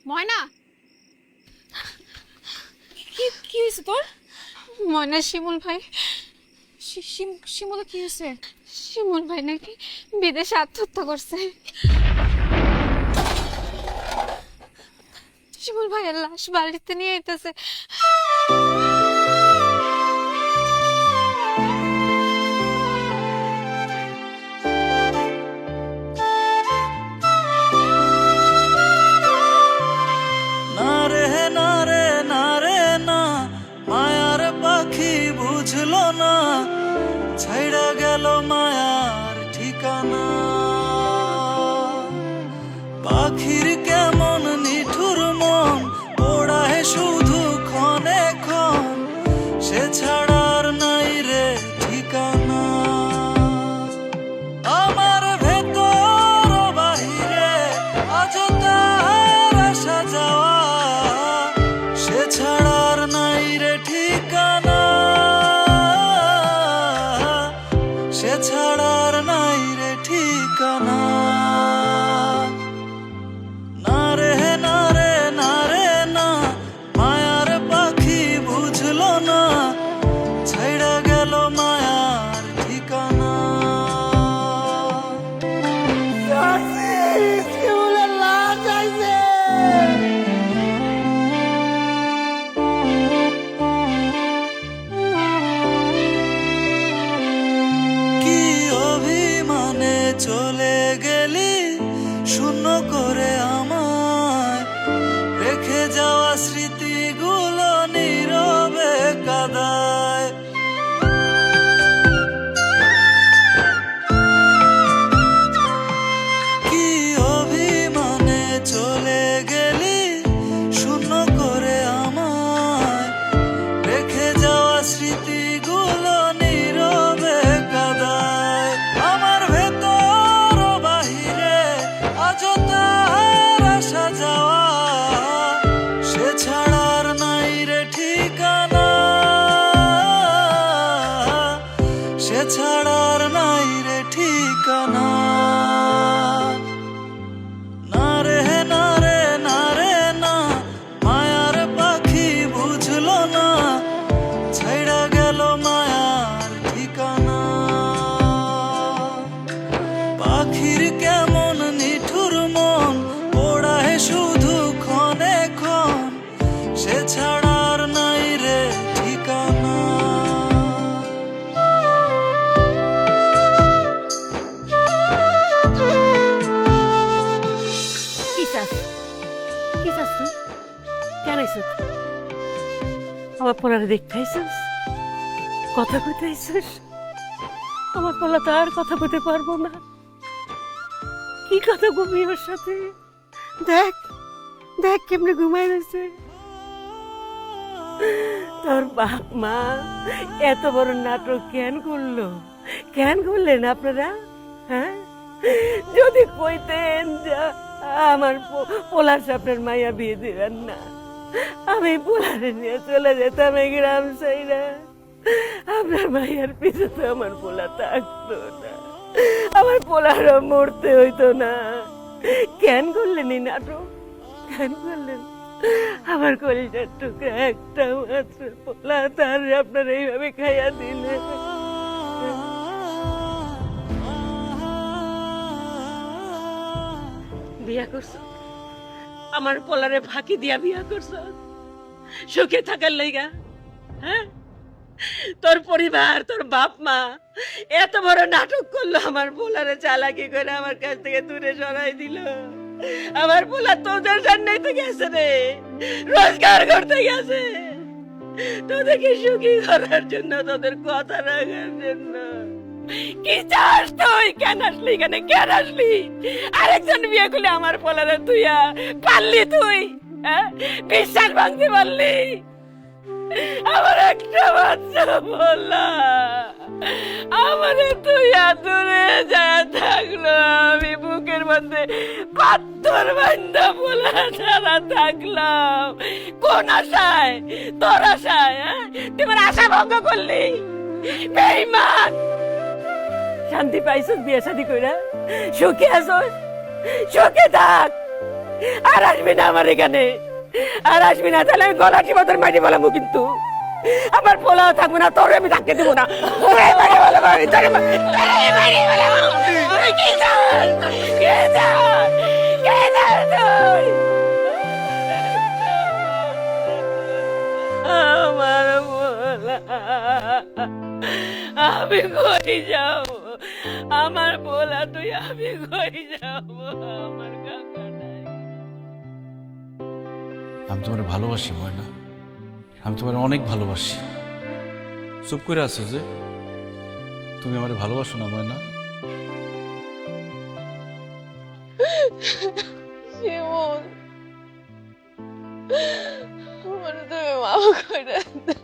ময়না, কি কি হয়েছে তোর? ময়না, শিমুল ভাই, শিমুল কি হয়েছে? শিমুল ভাই নাকি বিদেশে আত্মহত্যা করছে। শিমুল ভাইয়ের লাশ বাড়িতে নিয়ে আইতেছে। না রে না রে না রে না, মায়ার পাখি বুঝলো না, ছাইড়া গেল মায়ার ঠিকানা। পাখির কেমন নিঠুর মন, ওড়ায় শুধু ক্ষণে ক্ষণ, সে ছাড়ার নাই রে ঠিকানা। আমার ভেতর বাহিরে আজ তার আসা যাওয়া, সে ছাড়ার নাই রে ঠিকানা, সে ছাড়ার নাই রে ঠিকানা। না রে না রে না রে না, মায়ার পাখি বুঝলো না, ছাইড়া গেল মায়ার ঠিকানা। কি অভিমানে চলে গেলি শূন্য করে আমায়, রেখে যাওয়া স্মৃতিগুলো নীরবে কাদায়। কি অভিমানে চলে গেলি শূন্য করে আমায়, রেখে যাওয়া স্মৃতিগুলো নীরবে কাদায়। আমার ভেতর বাহিরে আজ তার আসা যাওয়া, সে ছাড়ার নাই রে ঠিকানা, সে ছাড়ার নাই রে ঠিকানা। না রে না রে না রে না, মায়ার পাখি বুঝলো না, ছাইড়া গেল মায়ার ঠিকানা। পাখির কেমন নিঠুর মন, ওড়ায় শুধু ক্ষণে ক্ষণ, সে ছাড়ার নাই রে ঠিকানা। কি চাস? কি চাস তুই? কেন আইসত? আমার পোলারে দেখতে আইসস? কথা কইতে আইসস? আমার পোলা তো আর কথা কইতে পারবো না। কি কথা ঘুমিয়ে ওর সাথে? দেখ দেখ কেমনে ঘুমাই রয়েছে। তোর বাপ মা এত বড় নাটক কেন করলো? কেন করলেন আপনারা? হ্যাঁ, যদি কইতেন যা আমার পোলার সাপের মাইয়া বিয়ে দিবেন না, আমি পোলারে নিয়ে চলে যেতাম এই গ্রাম সাইরা। আপনার মাইয়ার পিছে তো আমার পোলা থাকতো না, আমার পোলারও মরতে হইতো না। কেন করলেন এই নাটক? কেন করলেন? আমার কলিজার টুকরা একটা মাত্র পোলা, তার আপনারা এইভাবে খাইয়া দিলেন। বিয়া করছ, আমার পোলারে ফাঁকি দিয়া বিয়া করছ সুখে থাকার লাইগা? হ্যাঁ, তোর পরিবার, তোর বাপ মা এত বড় নাটক করলো, আমার পোলারে চালাকি করে আমার কাছ থেকে দূরে সরাই দিল। আমার পোলা তোদের জন্যই তো গেছে রে, রোজগার করতে গেছে তোদেরকে সুখী করার জন্য, তোদের কথা রাখার জন্য। কি চাস তুই? কেন আসলি এখানে? কেন আসলি? আরেকজন বিয়ে করলে আমার পোলারে তুই পারলি? তুই বিশ্বাস ভাঙতে পারলি? আমার একটা বাচ্চা বললা, আমারে তুই দূরে যা থাকলো, আমি বুকের মধ্যে পাথর বান্ধা বলা ছাড়া থাকলাম কোন আশায়? তোর আশায়? তোমার আশা ভঙ্গ করলি, বেঈমান। শান্তি পাইছিস বিয়ে শাদী কইরা? সুখে আছোস? সুখে থাক, আর আসবি না আমার এখানে, আর আসবি না, তাহলে আমি গলা টিপা তোর মাটি বলাবো, কিন্তু আমার পোলাও থাকবে না, তোর আমি থাকতে দেবো না। তোরে মাটি বলাবো আমি, তোরে মাটি বলাবো। তুই কি চাস? কে চাস? কে চাস তুই? আমার পোলা, আমি কই যাব? আমার পোলা তুই, আমি কই যাব? আমার কাকা নাই। আমি তোমার ভালোবাসি ময়না, আমি তোমার অনেক ভালোবাসি। চুপ করে আছো যে, তুমি আমার ভালোবাসো না ময়না? শিমুল, আমার তুমি মাফ করে দাও।